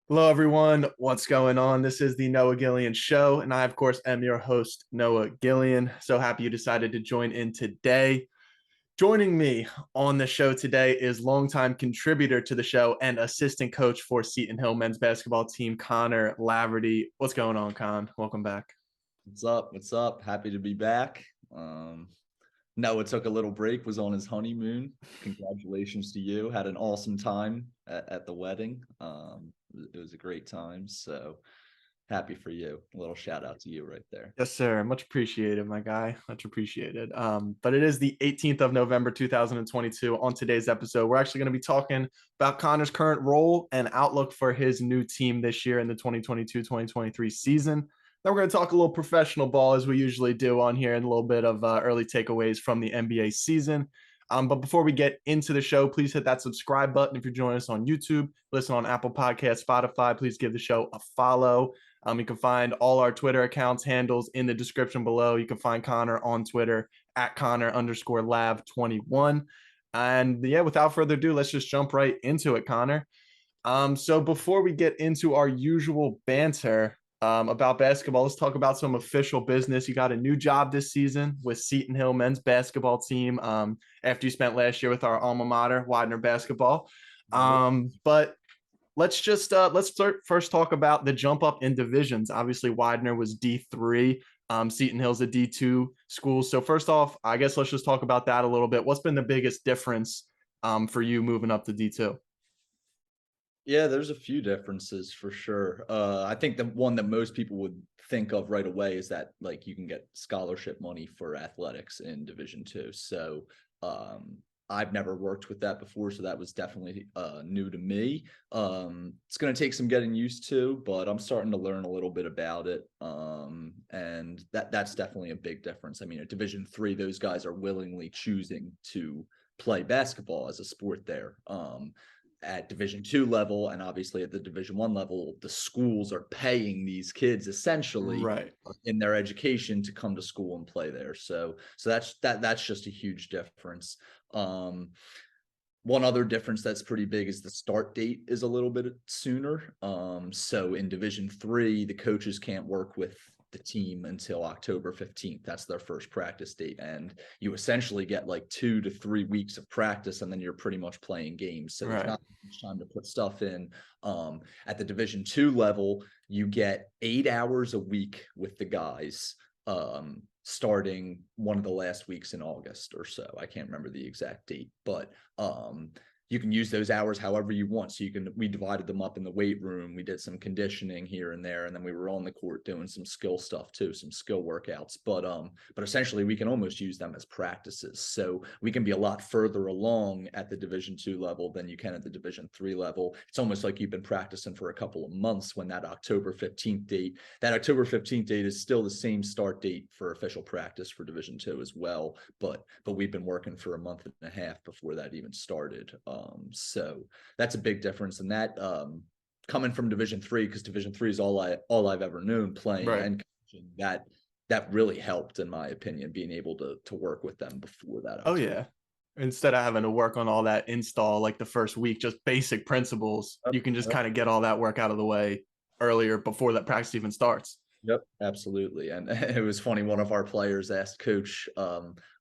Hello, everyone. What's going on? This is the Noah Gillian Show, and I, of course, am your host, Noah Gillian. So happy you decided to join in today. Joining me on the show today is longtime contributor to the show and assistant coach for Seton Hill men's basketball team, Connor Laverty. What's going on, Con? Welcome back. What's up? What's up? Happy to be back. Noah took a little break, was on his honeymoon. Congratulations to you. Had an awesome time at the wedding. It was a great time. So happy for you. A little shout out to you right there. Yes, sir. Much appreciated, my guy. Much appreciated. But it is the 18th of November, 2022. On today's episode, we're actually going to be talking about Connor's current role and outlook for his new team this year in the 2022-2023 season. Then we're going to talk a little professional ball as we usually do on here and a little bit of early takeaways from the NBA season. But before we get into the show, please hit that subscribe button if you're joining us on YouTube. Listen on Apple Podcasts, Spotify. Please give the show a follow. You can find all our Twitter accounts handles in the description below. You can find Connor on Twitter at Connor_Lab21. And yeah, without further ado, let's just jump right into it, Connor. So before we get into our usual banter about basketball, let's talk about some official business. You got a new job this season with Seton Hill men's basketball team after you spent last year with our alma mater, Widener basketball. But let's first talk about the jump up in divisions. Obviously, Widener was D3. Seton Hill's a D2 school. So first off, I guess let's just talk about that a little bit. What's been the biggest difference for you moving up to D2? Yeah, there's a few differences for sure. I think the one that most people would think of right away is that like you can get scholarship money for athletics in Division II. So I've never worked with that before, so that was definitely new to me. It's going to take some getting used to, but I'm starting to learn a little bit about it, and that's definitely a big difference. I mean, at Division III, those guys are willingly choosing to play basketball as a sport there. At Division II level, and obviously at the Division I level, the schools are paying these kids essentially Right. in their education to come to school and play there. So that's just a huge difference. One other difference that's pretty big is the start date is a little bit sooner. So in Division III, the coaches can't work with the team until October 15th. That's their first practice date. And you essentially get like 2 to 3 weeks of practice, and then you're pretty much playing games. So there's not much time to put stuff in. At the Division II level, you get 8 hours a week with the guys. Starting one of the last weeks in August or so. I can't remember the exact date, but you can use those hours however you want. So we divided them up in the weight room. We did some conditioning here and there, and then we were on the court doing some skill stuff too, some skill workouts. But essentially we can almost use them as practices. So we can be a lot further along at the Division II level than you can at the Division III level. It's almost like you've been practicing for a couple of months when that October 15th date is still the same start date for official practice for Division II as well. But we've been working for a month and a half before that even started. So that's a big difference. And that coming from Division III, because Division III is all I've ever known playing and coaching, that really helped, in my opinion, being able to work with them before that. Oh, yeah. Instead of having to work on all that install like the first week, just basic principles, you can just kind of get all that work out of the way earlier before that practice even starts. Yep, absolutely. And it was funny. One of our players asked Coach,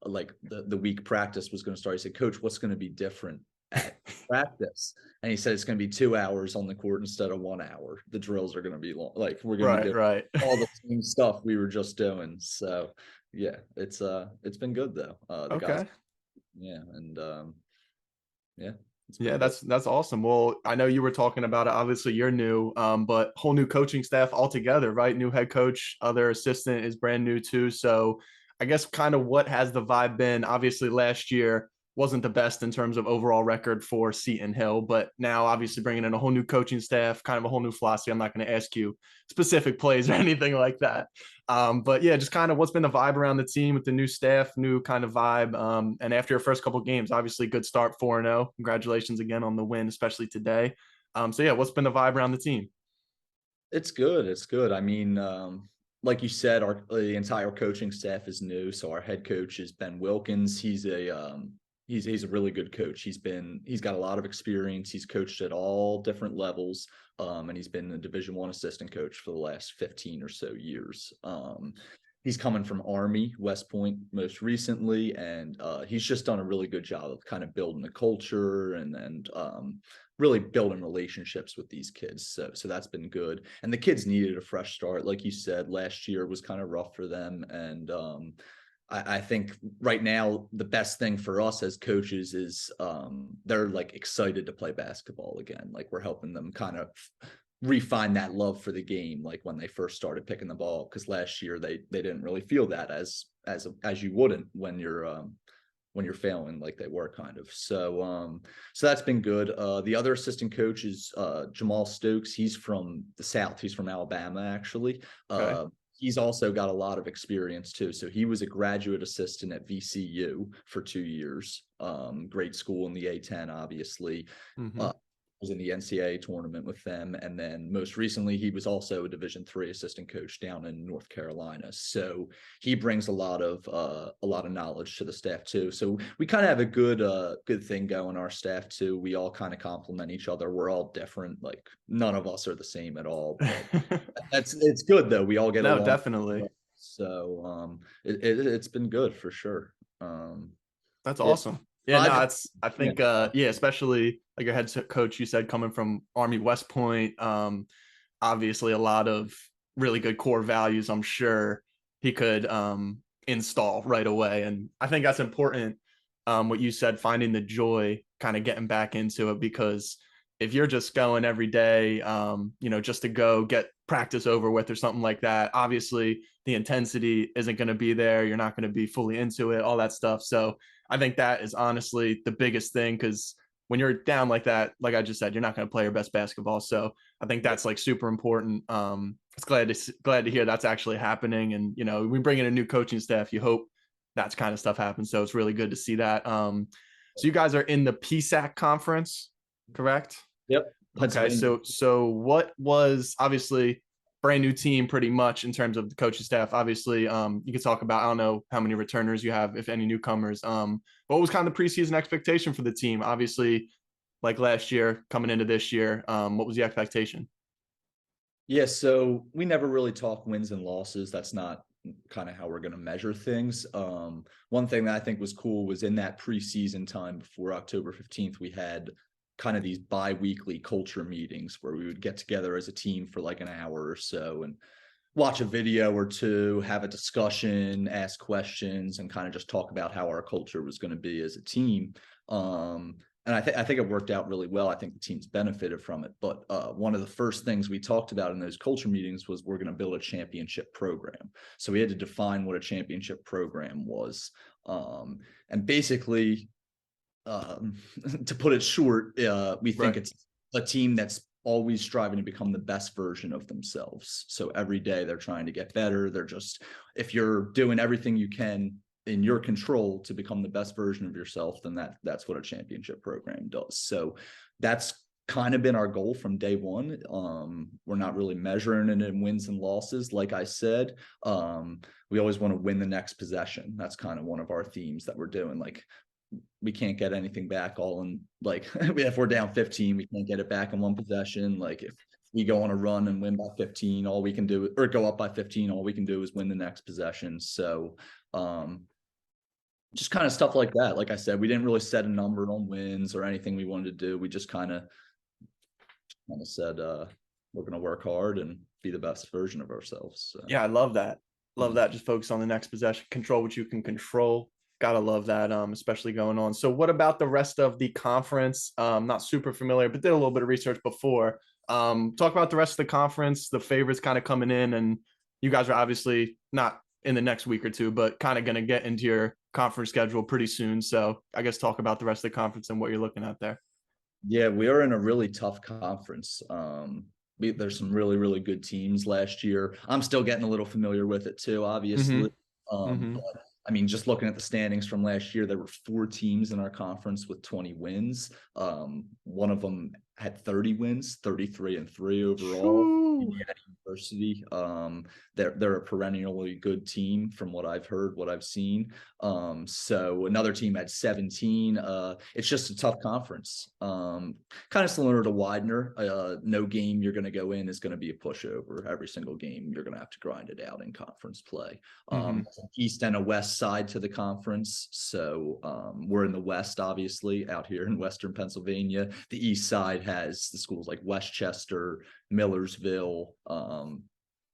like the week practice was going to start. He said, "Coach, what's going to be different at practice?" And he said, "It's going to be 2 hours on the court instead of 1 hour. The drills are going to be long. Like we're going to be doing all the same stuff we were just doing." So yeah, it's been good though. The guys, yeah, and yeah. Yeah, that's awesome. Well, I know you were talking about it. Obviously, you're new, but whole new coaching staff altogether, right? New head coach, other assistant is brand new too. So I guess kind of what has the vibe been? Obviously, last year wasn't the best in terms of overall record for Seton Hill, but now obviously bringing in a whole new coaching staff, kind of a whole new philosophy. I'm not going to ask you specific plays or anything like that. But yeah, just kind of what's been the vibe around the team with the new staff, new kind of vibe. And after your first couple of games, obviously good start 4-0. Congratulations again on the win, especially today. So yeah, what's been the vibe around the team? It's good. It's good. I mean, like you said, the entire coaching staff is new. So our head coach is Ben Wilkins. He's a he's a really good coach. He's got a lot of experience. He's coached at all different levels. And he's been a Division I assistant coach for the last 15 or so years. He's coming from Army, West Point most recently, and he's just done a really good job of kind of building the culture and really building relationships with these kids. So that's been good. And the kids needed a fresh start. Like you said, last year was kind of rough for them. And I think right now the best thing for us as coaches is they're like excited to play basketball again. Like we're helping them kind of refine that love for the game, like when they first started picking the ball, because last year they didn't really feel that as you wouldn't when you're failing like they were kind of. So that's been good. The other assistant coach is Jamal Stokes. He's from the South. He's from Alabama, actually. Okay. He's also got a lot of experience too. So he was a graduate assistant at VCU for 2 years. Great school in the A10, obviously. Mm-hmm. Was in the NCAA tournament with them, and then most recently he was also a Division III assistant coach down in North Carolina. So he brings a lot of knowledge to the staff too. So we kind of have a good thing going. Our staff too. We all kind of complement each other. We're all different. Like none of us are the same at all. But it's good though. We all get No, along. definitely. So it's been good for sure. That's Yeah. awesome. Yeah, no, it's I think yeah, especially like your head coach, you said coming from Army West Point, obviously a lot of really good core values, I'm sure he could install right away. And I think that's important, what you said, finding the joy, kind of getting back into it, because if you're just going every day, just to go get practice over with or something like that, obviously the intensity isn't going to be there. You're not going to be fully into it, all that stuff. So I think that is honestly the biggest thing, because when you're down like that, like I just said, you're not going to play your best basketball. So I think that's like super important. It's glad to hear that's actually happening. And, we bring in a new coaching staff, you hope that's kind of stuff happens. So it's really good to see that. So you guys are in the PSAC conference, correct? Yep. Okay. Pennsylvania. So what was obviously brand new team pretty much in terms of the coaching staff? Obviously, you could talk about, I don't know how many returners you have, if any newcomers. What was kind of the preseason expectation for the team? Obviously, like last year coming into this year, what was the expectation? Yeah, so we never really talk wins and losses. That's not kind of how we're going to measure things. One thing that I think was cool was in that preseason time before October 15th, we had kind of these bi-weekly culture meetings where we would get together as a team for like an hour or so and watch a video or two, have a discussion, ask questions, and kind of just talk about how our culture was going to be as a team. And I think it worked out really well. I think the team's benefited from it. But one of the first things we talked about in those culture meetings was we're going to build a championship program. So we had to define what a championship program was. And basically, to put it short, we think it's a team that's always striving to become the best version of themselves. So every day they're trying to get better. If you're doing everything you can in your control to become the best version of yourself, then that's what a championship program does. So that's kind of been our goal from day one. We're not really measuring it in wins and losses. Like I said, we always want to win the next possession. That's kind of one of our themes that we're doing. Like, we can't get anything back all in, like, if we're down 15, we can't get it back in one possession. Like if we go on a run and win by 15, all we can do, or go up by 15, all we can do is win the next possession. So just kind of stuff like that. Like I said, we didn't really set a number on wins or anything we wanted to do. We just kind of said we're going to work hard and be the best version of ourselves. So. Yeah, I love that. Just focus on the next possession, control what you can control. Gotta love that, especially going on. So what about the rest of the conference? Not super familiar, but did a little bit of research before. Talk about the rest of the conference, the favorites kind of coming in, and you guys are obviously not in the next week or two, but kind of going to get into your conference schedule pretty soon. So I guess talk about the rest of the conference and what you're looking at there. Yeah, we are in a really tough conference. There's some really, really good teams last year. I'm still getting a little familiar with it too, obviously. But I mean, just looking at the standings from last year, there were 4 teams in our conference with 20 wins. One of them had 30 wins, 33-3 overall. Shoo. Indiana University. They're a perennially good team from what I've heard, what I've seen. So another team had 17. It's just a tough conference. Kind of similar to Widener. No game you're going to go in is going to be a pushover. Every single game you're going to have to grind it out in conference play. East and a west side to the conference. So we're in the west, obviously, out here in Western Pennsylvania. The east side has the schools like Westchester, Millersville,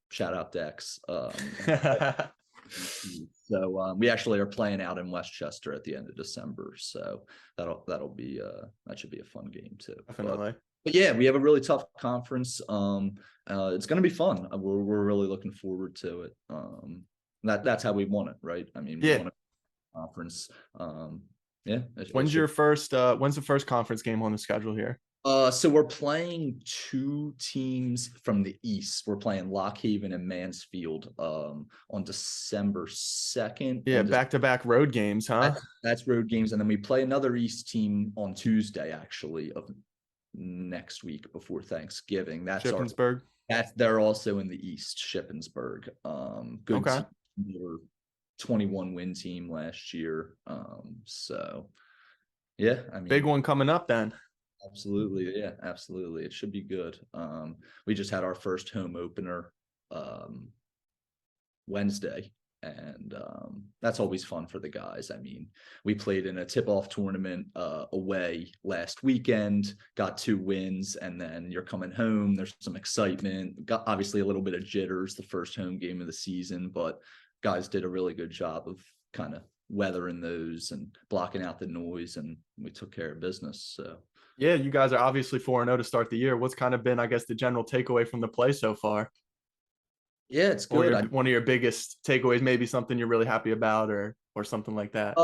shout out Dex. So we actually are playing out in Westchester at the end of December. So that'll be that should be a fun game too. Definitely. But yeah, we have a really tough conference. It's going to be fun. We're really looking forward to it. That's how we want it, right? I mean, we want a conference. Yeah. When's the first conference game on the schedule here? So we're playing two teams from the East. We're playing Lockhaven and Mansfield on December 2nd. Yeah, back-to-back road games, huh? That's road games. And then we play another East team on Tuesday, actually, of next week before Thanksgiving. That's Shippensburg. They're also in the East, Shippensburg. Good team. They were 21-win team last year. So yeah, I mean, big one coming up then. Absolutely. Yeah, absolutely. It should be good. We just had our first home opener Wednesday, and that's always fun for the guys. I mean, we played in a tip-off tournament away last weekend, got 2 wins, and then you're coming home. There's some excitement, got obviously a little bit of jitters the first home game of the season, but guys did a really good job of kind of weathering those and blocking out the noise, and we took care of business. So yeah, you guys are obviously 4-0 to start the year. What's kind of been, I guess, the general takeaway from the play so far? Yeah, it's good. One of your biggest takeaways, maybe something you're really happy about, or something like that.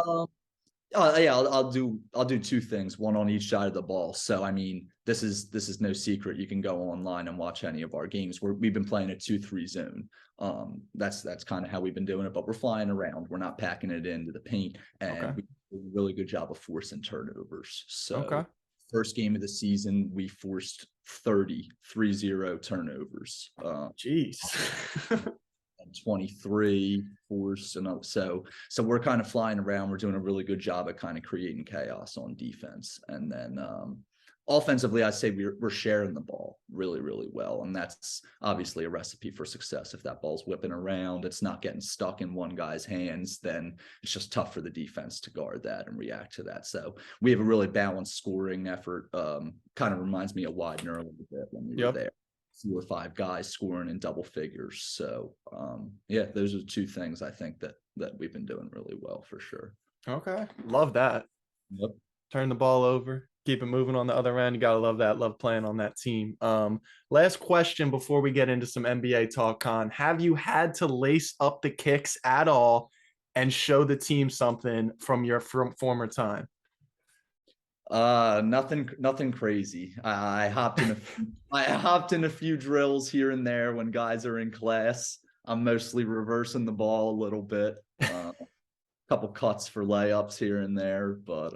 Yeah, I'll do 2 things, one on each side of the ball. So I mean, this is no secret. You can go online and watch any of our games. We've been playing a 2-3 zone. That's kind of how we've been doing it. But we're flying around. We're not packing it into the paint, and we do a really good job of forcing turnovers. So first game of the season, we forced 30 turnovers. Jeez. And 23 forced another. So we're kind of flying around. We're doing a really good job at kind of creating chaos on defense. And then offensively, I say we're sharing the ball really, really well. And that's obviously a recipe for success. If that ball's whipping around, it's not getting stuck in one guy's hands, then it's just tough for the defense to guard that and react to that. So we have a really balanced scoring effort. Kind of reminds me of Widener a little bit when we were there. 4 or 5 guys scoring in double figures. So yeah, those are 2 things I think that we've been doing really well for sure. Okay. Love that. Yep. Turn the ball over, keep it moving on the other end. You got to love that. Love playing on that team. Last question before we get into some NBA talk, Con. Have you had to lace up the kicks at all and show the team something from your former time? Nothing crazy. I hopped in a few drills here and there when guys are in class. I'm mostly reversing the ball a little bit. Couple cuts for layups here and there, but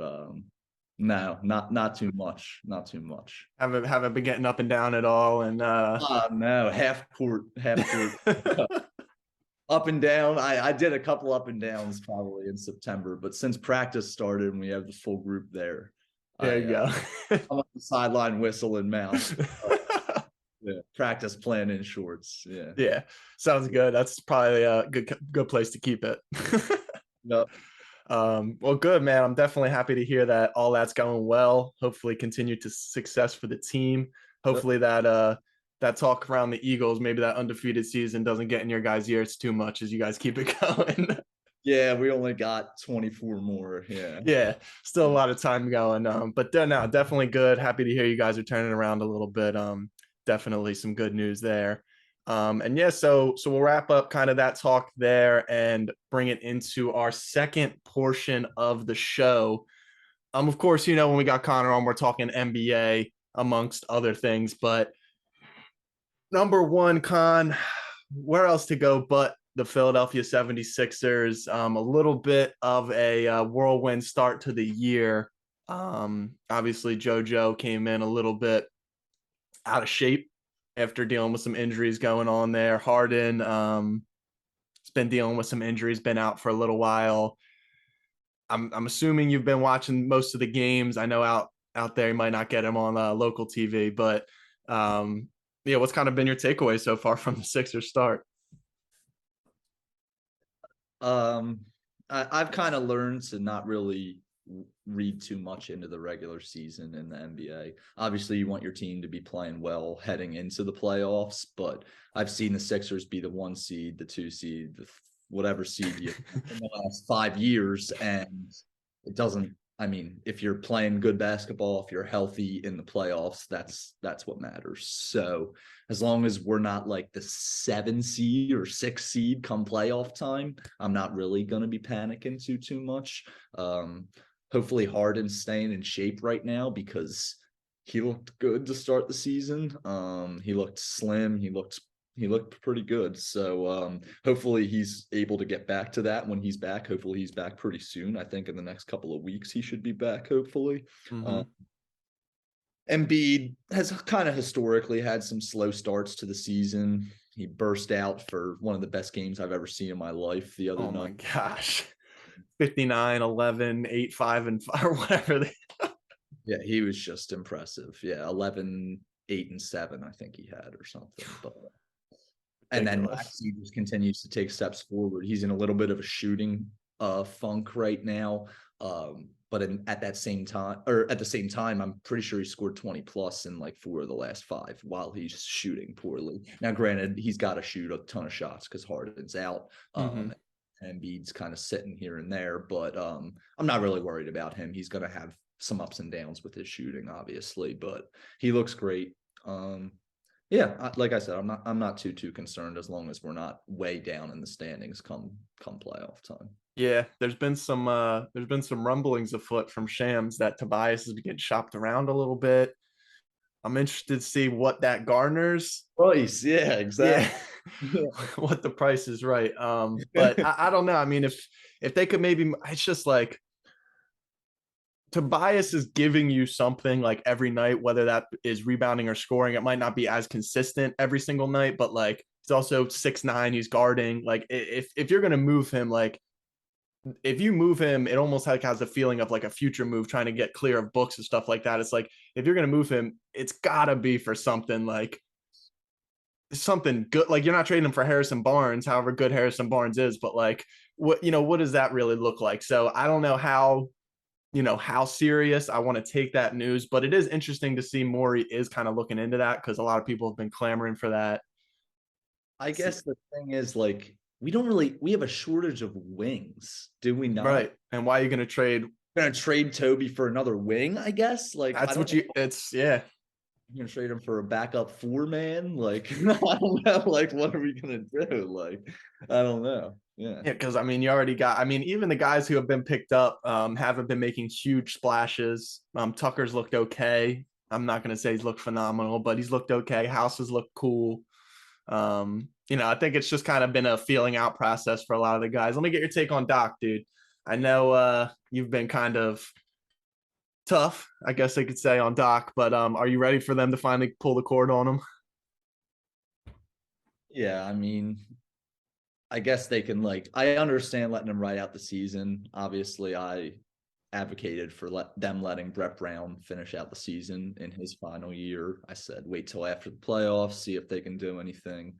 no, not too much. Not too much. Haven't been getting up and down at all, and no, half court. Up and down. I did a couple up and downs probably in September, but since practice started and we have the full group there, there you go. I'm on the sideline whistling mouth. Yeah, practice playing in shorts. Yeah, sounds good. That's probably a good place to keep it. Yep. Well, good, man. I'm definitely happy to hear that all that's going well. Hopefully, continue to success for the team. Hopefully that talk around the Eagles, maybe that undefeated season, doesn't get in your guys' ears too much as you guys keep it going. Yeah, we only got 24 more. Yeah, still a lot of time going. But no, definitely good. Happy to hear you guys are turning around a little bit. Definitely some good news there. And yeah, so we'll wrap up kind of that talk there and bring it into our second portion of the show. Of course, you know, when we got Connor on, we're talking NBA amongst other things, but number one, Con, where else to go but the Philadelphia 76ers? A little bit of a whirlwind start to the year. Obviously, JoJo came in a little bit out of shape after dealing with some injuries going on there. Harden, has been dealing with some injuries, been out for a little while. I'm assuming you've been watching most of the games. I know out there you might not get him on local TV, but yeah, what's kind of been your takeaway so far from the Sixers start? Um, I've kind of learned to not really read too much into the regular season in the NBA. Obviously, you want your team to be playing well heading into the playoffs, but I've seen the Sixers be the 1 seed, the 2 seed, whatever seed you in the last 5 years, and it doesn't. I mean, if you're playing good basketball, if you're healthy in the playoffs, that's what matters. So as long as we're not like the 7 seed or 6 seed come playoff time, I'm not really gonna be panicking too much. Hopefully Harden's staying in shape right now because he looked good to start the season. He looked slim. He looked pretty good. So hopefully he's able to get back to that when he's back. Hopefully he's back pretty soon. I think in the next couple of weeks he should be back, hopefully. Mm-hmm. Embiid has kind of historically had some slow starts to the season. He burst out for one of the best games I've ever seen in my life the other Oh my night. gosh. 59, 11, 8, 5, and 5, or whatever. Yeah, he was just impressive. Yeah, 11, 8, and 7, I think he had or something. But and then Maxey just continues to take steps forward. He's in a little bit of a shooting funk right now. But at the same time, I'm pretty sure he scored 20 plus in like 4 of the last 5 while he's shooting poorly. Now, granted, he's got to shoot a ton of shots because Harden's out. Mm-hmm. And Embiid's kind of sitting here and there, but I'm not really worried about him. He's going to have some ups and downs with his shooting, obviously, but he looks great. Yeah, like I said, I'm not too concerned as long as we're not way down in the standings come playoff time. Yeah, there's been some rumblings afoot from Shams that Tobias is getting shopped around a little bit. I'm interested to see what that garners. Price, yeah, exactly. Yeah, what the price is right. But I don't know. I mean, if they could maybe, it's just like Tobias is giving you something like every night, whether that is rebounding or scoring. It might not be as consistent every single night, but like he's also 6'9", he's guarding. Like if you're gonna move him, like if you move him, it almost like has a feeling of like a future move, trying to get clear of books and stuff like that. It's like if you're gonna move him, it's gotta be for something like something good. Like you're not trading him for Harrison Barnes, however good Harrison Barnes is, but like what does that really look like? So I don't know how serious I want to take that news, but it is interesting to see Morey is kind of looking into that because a lot of people have been clamoring for that. I guess the thing is like we have a shortage of wings, do we not? Right. And why are you going to trade? Gonna trade Toby for another wing, I guess. Like That's what it's yeah. You're gonna trade him for a backup 4-man. Like I don't know. Like what are we gonna do? Like I don't know. Yeah. Yeah, because I mean, you already got. I mean, even the guys who have been picked up haven't been making huge splashes. Tucker's looked okay. I'm not going to say he's looked phenomenal, but he's looked okay. House has looked cool. I think it's just kind of been a feeling out process for a lot of the guys. Let me get your take on Doc, dude. I know you've been kind of tough, I guess I could say, on Doc, but are you ready for them to finally pull the cord on him? Yeah, I mean, I guess they can I understand letting him ride out the season. Obviously, I advocated for them letting Brett Brown finish out the season in his final year. I said wait till after the playoffs, see if they can do anything.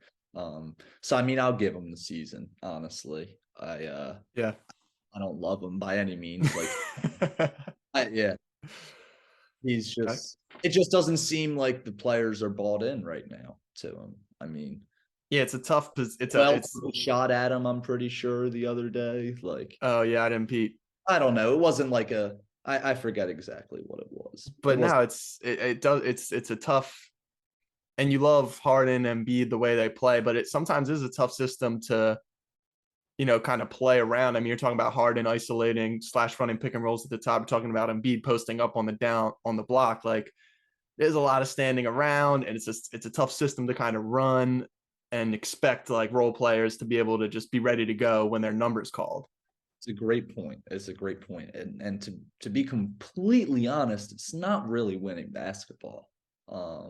So I mean, I'll give him the season. Honestly, Yeah, I don't love him by any means. Yeah, he's okay. just it just doesn't seem like the players are bought in right now to him. I mean, Yeah, it's a tough. It's well, it's. shot at him. I'm pretty sure the other day. Oh yeah, I didn't Pete. I don't know. It wasn't like I forget exactly what it was. But now it does it's a tough. And you love Harden and Embiid the way they play, but it sometimes is a tough system to kind of play around. I mean, you're talking about Harden isolating / running pick and rolls at the top. You're talking about Embiid posting up on the block. Like there's a lot of standing around, and it's a tough system to kind of run and expect like role players to be able to just be ready to go when their number's called. It's a great point. It's a great point. And to be completely honest, it's not really winning basketball.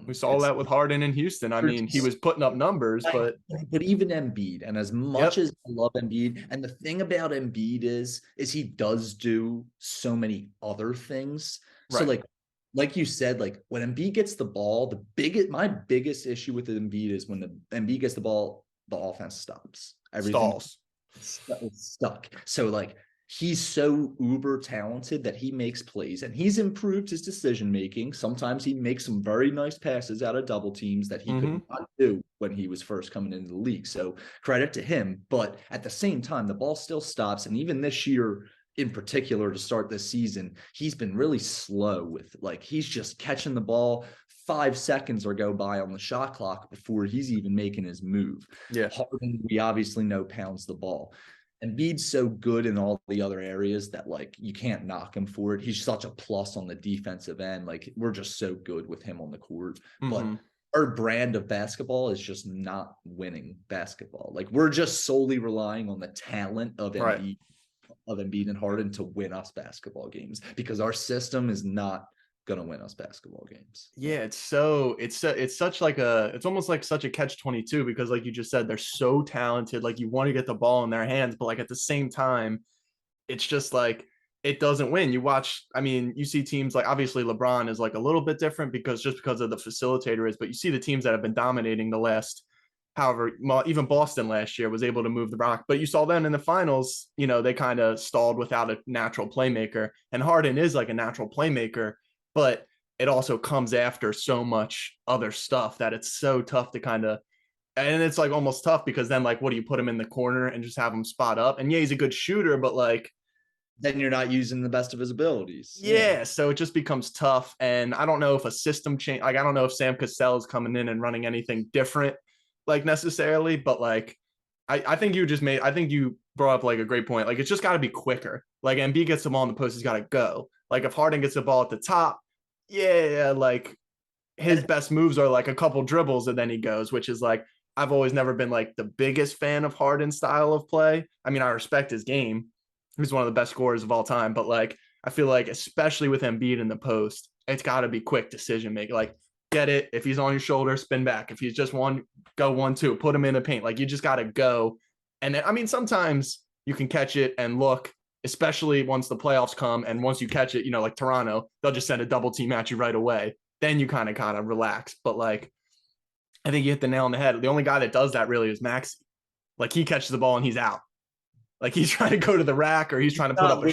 We saw It's that with Harden in Houston. I mean, he was putting up numbers, but even Embiid, and as much yep, as I love Embiid, and the thing about Embiid is he does do so many other things. So right. like you said, like when Embiid gets the ball, my biggest issue with Embiid is when the Embiid gets the ball, the offense stops. Everything Stalls. it's stuck. So like he's so uber talented that he makes plays, and he's improved his decision making. Sometimes he makes some very nice passes out of double teams that he could not do when he was first coming into the league. So credit to him. But at the same time, the ball still stops. And even this year in particular, to start this season, he's been really slow with, like, he's just catching the ball. 5 seconds or go by on the shot clock before he's even making his move. Yeah. Harden, we obviously know, pounds the ball. Embiid's so good in all the other areas that, like, you can't knock him for it. He's such a plus on the defensive end. Like, we're just so good with him on the court. But our brand of basketball is just not winning basketball. Like, we're just solely relying on the talent of Embiid, and Harden to win us basketball games, because our system is not going to win us basketball games. Yeah, it's such like it's almost like such a catch-22, because like you just said, they're so talented. Like, you want to get the ball in their hands, but like at the same time, it's just like it doesn't win. You watch, I mean, you see teams like, obviously LeBron is like a little bit different because of the facilitator is, but you see the teams that have been dominating the last, however, even Boston last year was able to move the rock, but you saw them in the finals, they kind of stalled without a natural playmaker, and Harden is like a natural playmaker, but it also comes after so much other stuff that it's so tough to and it's like almost tough, because then, like, what do you put him in the corner and just have him spot up? And yeah, he's a good shooter, but like, then you're not using the best of his abilities. Yeah. So it just becomes tough. And I don't know if a system change, like, I don't know if Sam Cassell is coming in and running anything different, like, necessarily, but like, I think you brought up like a great point. Like, it's just got to be quicker. Like, Embiid gets the ball in the post, he's got to go. Like, if Harden gets the ball at the top, yeah, like, his best moves are like a couple dribbles and then he goes, which is like, I've always never been like the biggest fan of Harden's style of play. I mean, I respect his game. He's one of the best scorers of all time, but like, I feel like, especially with Embiid in the post, it's got to be quick decision making. Like, get it. If he's on your shoulder, spin back. If he's just go 1-2, put him in the paint. Like, you just got to go. And then, I mean, sometimes you can catch it and look, especially once the playoffs come. And once you catch it, like Toronto, they'll just send a double team at you right away. Then you kind of relax. But like, I think you hit the nail on the head. The only guy that does that really is Maxey. Like, he catches the ball and he's out. Like, he's trying to go to the rack, or he's trying to put up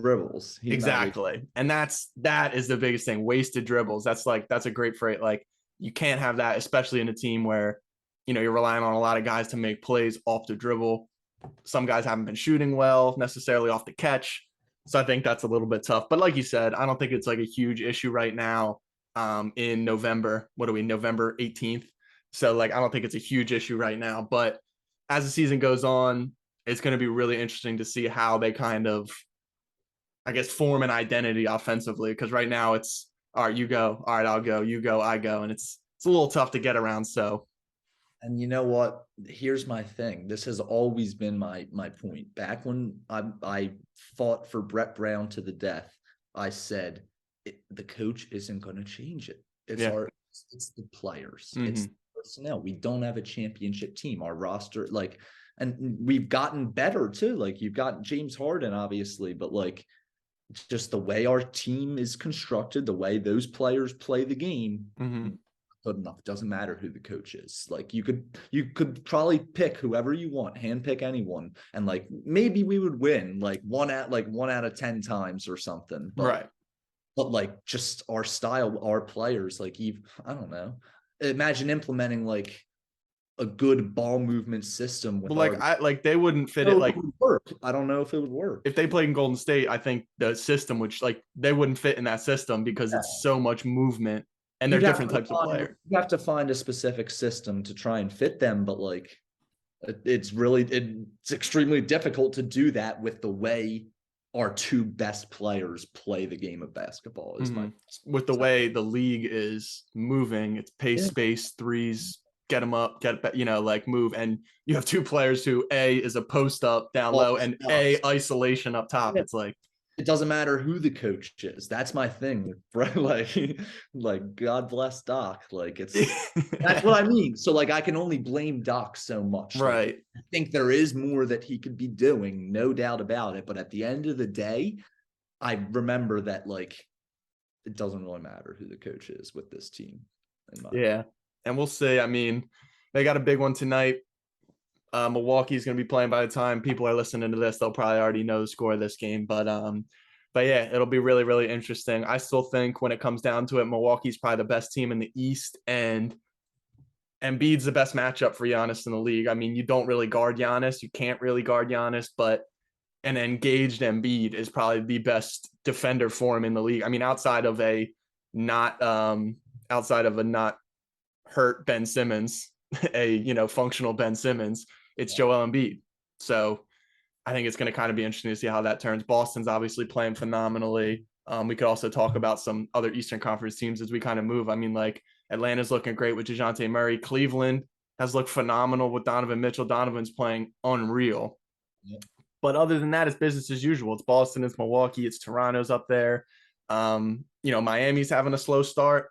dribbles. Exactly. And that is the biggest thing. Wasted dribbles. That's a great phrase. Like, you can't have that, especially in a team where, you're relying on a lot of guys to make plays off the dribble. Some guys haven't been shooting well necessarily off the catch. So I think that's a little bit tough. But like you said, I don't think it's like a huge issue right now. In November, November 18th. So like, I don't think it's a huge issue right now, but as the season goes on, it's going to be really interesting to see how they kind of, I guess, form an identity offensively. Because right now it's, all right, you go, all right, I'll go, you go, I go, and it's a little tough to get around. So, and you know what? Here's my thing. This has always been my point. Back when I fought for Brett Brown to the death, I said, the coach isn't going to change it. It's the players. It's the personnel. We don't have a championship team. Our roster, like, and we've gotten better too. Like, you've got James Harden, obviously, but like, just the way our team is constructed, the way those players play the game, good enough. It doesn't matter who the coach is. Like, you could probably pick whoever you want, handpick anyone, and like, maybe we would win like one out of 10 times or something. But, right. But like, just our style, our players, like, I don't know. Imagine implementing like a good ball movement system. Like, they wouldn't fit it. Like, it would work. I don't know if it would work. If they played in Golden State, I think the system, which like, they wouldn't fit in that system because it's so much movement and they're different types of players. You have to find a specific system to try and fit them, but like, it's extremely difficult to do that with the way our two best players play the game of basketball. With the way the league is moving, it's pace, space, threes, get them up, like, move. And you have two players who A is a post up down low and A isolation up top. It's like, it doesn't matter who the coach is. That's my thing, right? Like God bless Doc. Like that's what I mean. So like I can only blame Doc so much. Like Right. I think there is more that he could be doing, no doubt about it. But at the end of the day, I remember that like it doesn't really matter who the coach is with this team. Yeah. And we'll see. I mean, they got a big one tonight. Milwaukee's going to be playing by the time people are listening to this. They'll probably already know the score of this game. But yeah, it'll be really, really interesting. I still think when it comes down to it, Milwaukee's probably the best team in the East, and Embiid's the best matchup for Giannis in the league. I mean, you don't really guard Giannis. You can't really guard Giannis, but an engaged Embiid is probably the best defender for him in the league. I mean, outside of a not hurt Ben Simmons, functional Ben Simmons, it's Joel Embiid. So I think it's going to kind of be interesting to see how that turns. Boston's obviously playing phenomenally. We could also talk about some other Eastern Conference teams as we kind of move. I mean, like Atlanta's looking great with DeJounte Murray. Cleveland has looked phenomenal with Donovan Mitchell. Donovan's playing unreal. Yeah. But other than that, it's business as usual. It's Boston, it's Milwaukee, it's Toronto's up there. Miami's having a slow start.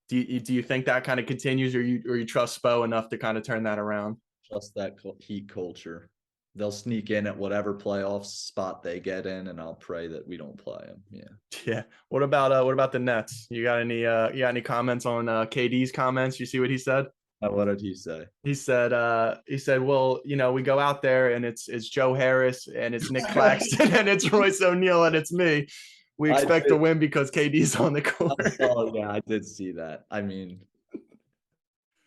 Do you think that kind of continues, or you trust Spo enough to kind of turn that around? Trust that Heat culture. They'll sneak in at whatever playoff spot they get in, and I'll pray that we don't play them. Yeah. What about the Nets? You got any comments on KD's comments? You see what he said? What did he say? He said, well, we go out there and it's Joe Harris and it's Nick Claxton and it's Royce O'Neal and it's me. We expect to win because KD's on the court. Oh yeah, I did see that. I mean,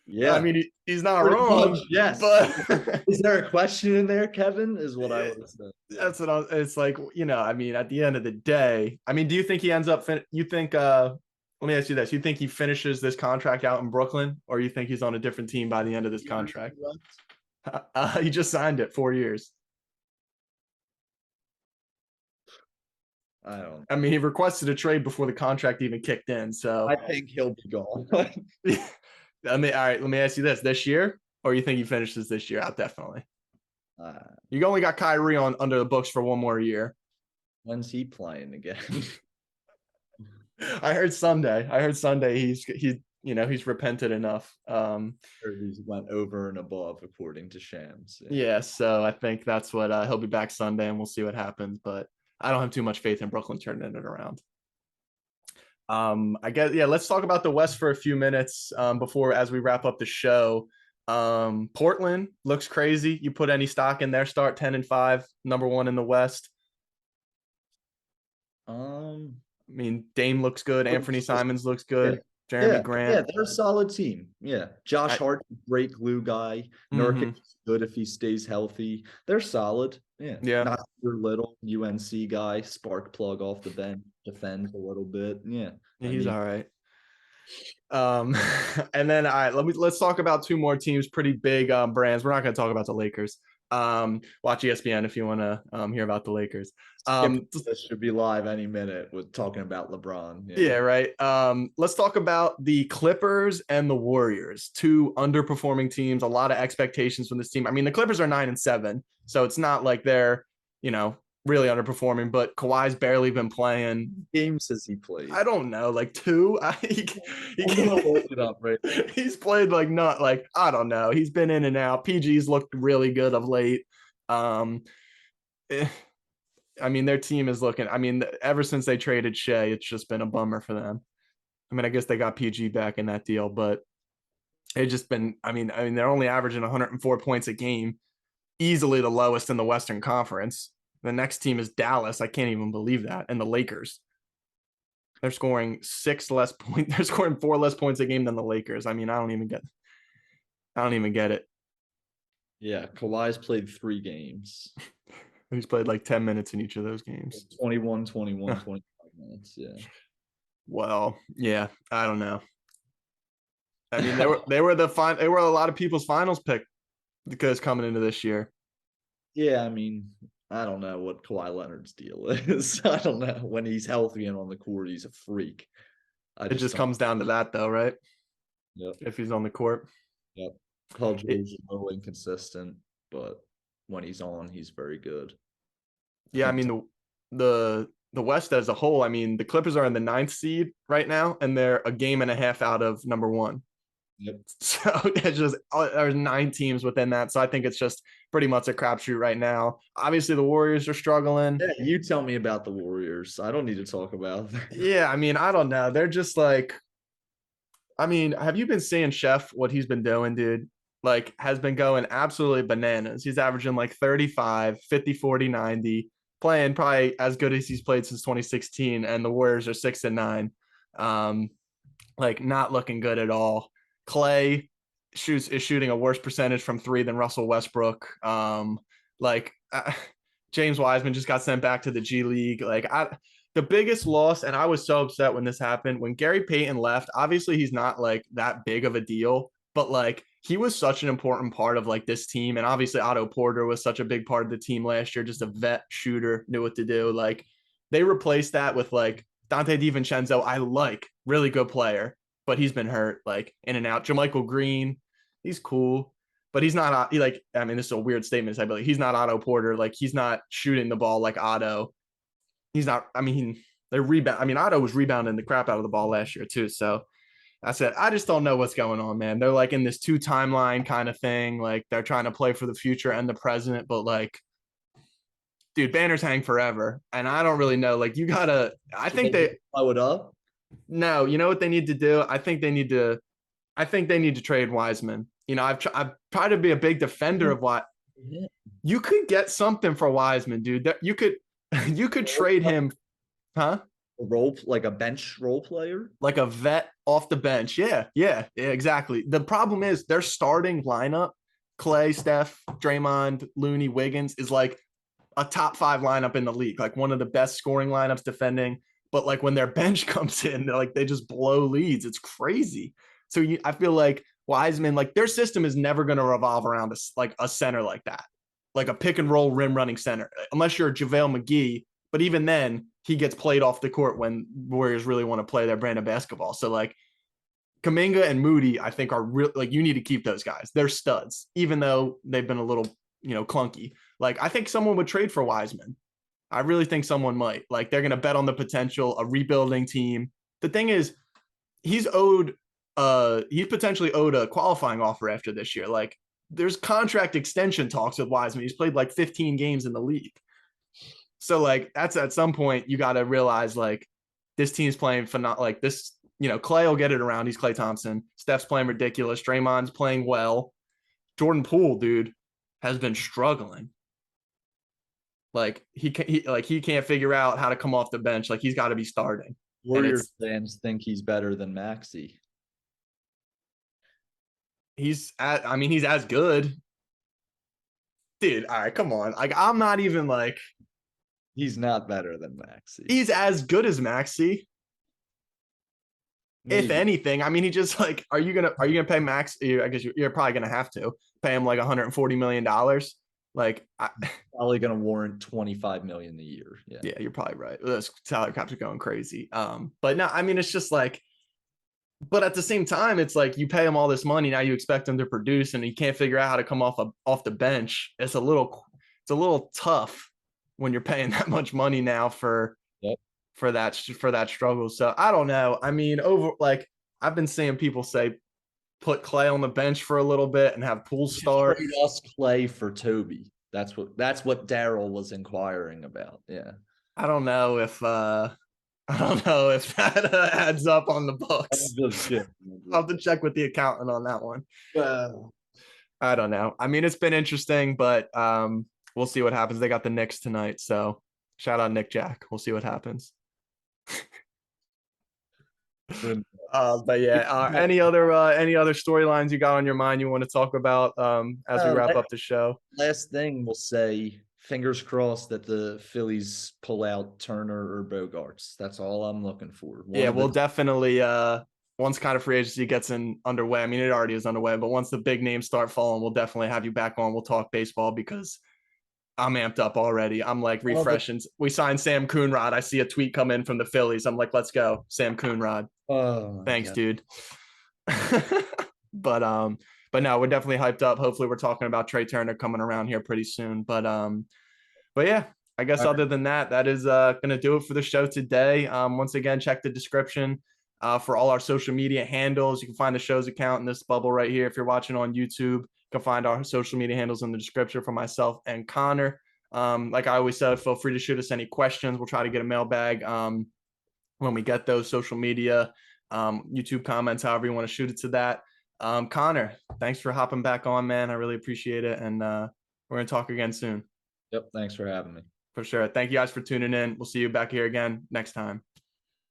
yeah. I mean, he's not wrong. Yes. But is there a question in there, Kevin? Is what I would have said. That's what it's like, I mean, at the end of the day, I mean, do you think he ends up, let me ask you this. You think he finishes this contract out in Brooklyn, or you think he's on a different team by the end of this contract? He just signed it 4 years. I mean, he requested a trade before the contract even kicked in. So I think he'll be gone. All right, let me ask you this year, or you think he finishes this year out? Definitely. You only got Kyrie under the books for one more year. When's he playing again? I heard Sunday he's repented enough. He's went over and above according to Shams. Yeah, so I think that's what he'll be back Sunday, and we'll see what happens. But I don't have too much faith in Brooklyn turning it around. I guess, yeah, let's talk about the West for a few minutes as we wrap up the show. Portland looks crazy. You put any stock in their start 10-5, number one in the West? I mean, Dame looks good. Anthony Simons looks good. Jeremy Grant. Yeah, they're a solid team. Yeah. Josh Hart, great glue guy. Nurkic good if he stays healthy. They're solid. Yeah. Not your little UNC guy, spark plug off the bench, defends a little bit. Yeah. He's all right. And then let's talk about two more teams, pretty big brands. We're not going to talk about the Lakers. Watch ESPN if you want to hear about the Lakers. This should be live any minute with talking about LeBron. Yeah, right. Let's talk about the Clippers and the Warriors, two underperforming teams. A lot of expectations from this team. I mean, the Clippers are 9-7, so it's not like they're really underperforming, but Kawhi's barely been playing. Games has he played? I don't know, like 2. He can't hold it up, right? He's played I don't know. He's been in and out. PG's looked really good of late. I mean, their team is looking. I mean, ever since they traded Shea, it's just been a bummer for them. I mean, I guess they got PG back in that deal, but it's just been. I mean, they're only averaging 104 points a game, easily the lowest in the Western Conference. The next team is Dallas. I can't even believe that. And the Lakers. They're scoring 6 less points. They're scoring 4 less points a game than the Lakers. I mean, I don't even get it. Yeah, Kawhi's played 3 games. He's played like 10 minutes in each of those games. 21, 25 minutes. Yeah. Well, yeah, I don't know. I mean, they were a lot of people's finals pick because coming into this year. Yeah, I mean, I don't know what Kawhi Leonard's deal is. I don't know. When he's healthy and on the court, he's a freak. It just comes down to that, though, right? Yep. If he's on the court. Yep. Paul George is a little inconsistent, but when he's on, he's very good. Yeah, I mean the the West as a whole, I mean, the Clippers are in the 9th seed right now, and they're a game and a half out of number 1. Yep. So it's just there's 9 teams within that. So I think it's just pretty much a crapshoot right now. Obviously, the Warriors are struggling. Yeah, you tell me about the Warriors. I don't need to talk about them. Yeah, I mean, I don't know. They're just like, I mean, have you been seeing Chef what he's been doing, dude? Like, has been going absolutely bananas. He's averaging like 35, 50, 40, 90, playing probably as good as he's played since 2016. And the Warriors are 6-9. Like, not looking good at all. Clay is shooting a worse percentage from 3 than Russell Westbrook. Like, James Wiseman just got sent back to the G League. Like, the biggest loss, and I was so upset when this happened, when Gary Payton left. Obviously, he's not like that big of a deal, but like he was such an important part of like this team. And obviously, Otto Porter was such a big part of the team last year, just a vet shooter, knew what to do. Like, they replaced that with like Dante DiVincenzo. I like, really good player, but he's been hurt, like in and out. JaMychal Green, he's cool, but he's not. He like, I mean, this is a weird statement to say, but like, he's not Otto Porter. Like, he's not shooting the ball like Otto. He's not. I mean, they're rebound. I mean, Otto was rebounding the crap out of the ball last year too. So I said, I just don't know what's going on, man. They're like in this 2 timeline kind of thing. Like, they're trying to play for the future and the present, but like, dude, banners hang forever, and I don't really know. Like, you gotta. I think they blow it up. No, you know what they need to do? I think they need to trade Wiseman. You know, I've tried to be a big defender of what you could get something for Wiseman, dude. You could trade him, huh? Like a bench role player, Like a vet off the bench. Yeah, exactly. The problem is their starting lineup, Clay, Steph, Draymond, Looney, Wiggins, is like a top 5 lineup in the league, like one of the best scoring lineups defending. But like when their bench comes in, like they just blow leads. It's crazy. So I feel like Wiseman, like their system is never going to revolve around like a center like that, like a pick and roll rim running center, unless you're JaVale McGee. But even then, he gets played off the court when Warriors really want to play their brand of basketball. So like Kuminga and Moody, I think are real. Like, you need to keep those guys. They're studs, even though they've been a little, clunky. Like, I think someone would trade for Wiseman. I really think someone might. Like, they're going to bet on the potential, a rebuilding team. The thing is, he's potentially owed a qualifying offer after this year. Like, there's contract extension talks with Wiseman. He's played like 15 games in the league. So like, that's at some point you got to realize like this team's playing like this, Clay will get it around. He's Klay Thompson. Steph's playing ridiculous. Draymond's playing well. Jordan Poole, dude, has been struggling. Like he can't figure out how to come off the bench. Like, he's got to be starting. Warriors fans think he's better than Maxey. He's as good. Dude, all right, come on. Like, I'm not even like, he's not better than Maxey. He's as good as Maxey. Maybe. If anything, I mean, he just like, are you gonna pay Max? I guess you're probably gonna have to pay him like $140 million. Like, probably gonna warrant $25 million a year. Yeah, you're probably right. Those salary caps are going crazy. But no, I mean, it's just like, but at the same time, it's like you pay him all this money, now you expect him to produce, and he can't figure out how to come off the bench. It's a little tough when you're paying that much money now for that struggle. So I don't know. I mean, I've been seeing people say put Clay on the bench for a little bit and have Poole start. Trade us Clay for Toby. That's what Daryl was inquiring about. Yeah. I don't know if that adds up on the books. I'll have to check with the accountant on that one. I don't know. I mean, it's been interesting, but we'll see what happens. They got the Knicks tonight, so shout out Nick Jack. We'll see what happens. But yeah, any other storylines you got on your mind you want to talk about as we wrap up the show? Last thing we'll say, fingers crossed that the Phillies pull out Turner or Bogarts. That's all I'm looking for. We'll definitely once kind of free agency gets underway. I mean, it already is underway, but once the big names start falling, we'll definitely have you back on. We'll talk baseball because I'm amped up already. I'm like refreshing. We signed Sam Coonrod. I see a tweet come in from the Phillies. I'm like, let's go, Sam Coonrod. Thanks, dude. But no, we're definitely hyped up. Hopefully we're talking about Trey Turner coming around here pretty soon. But yeah, I guess All right. other than that, that is going to do it for the show today. Once again, check the description for all our social media handles. You can find the show's account in this bubble right here. If you're watching on YouTube, you can find our social media handles in the description for myself and Connor. Like I always said, feel free to shoot us any questions. We'll try to get a mailbag when we get those social media, YouTube comments, however you want to shoot it to that. Connor, thanks for hopping back on, man. I really appreciate it. And we're going to talk again soon. Yep. Thanks for having me. For sure. Thank you guys for tuning in. We'll see you back here again next time.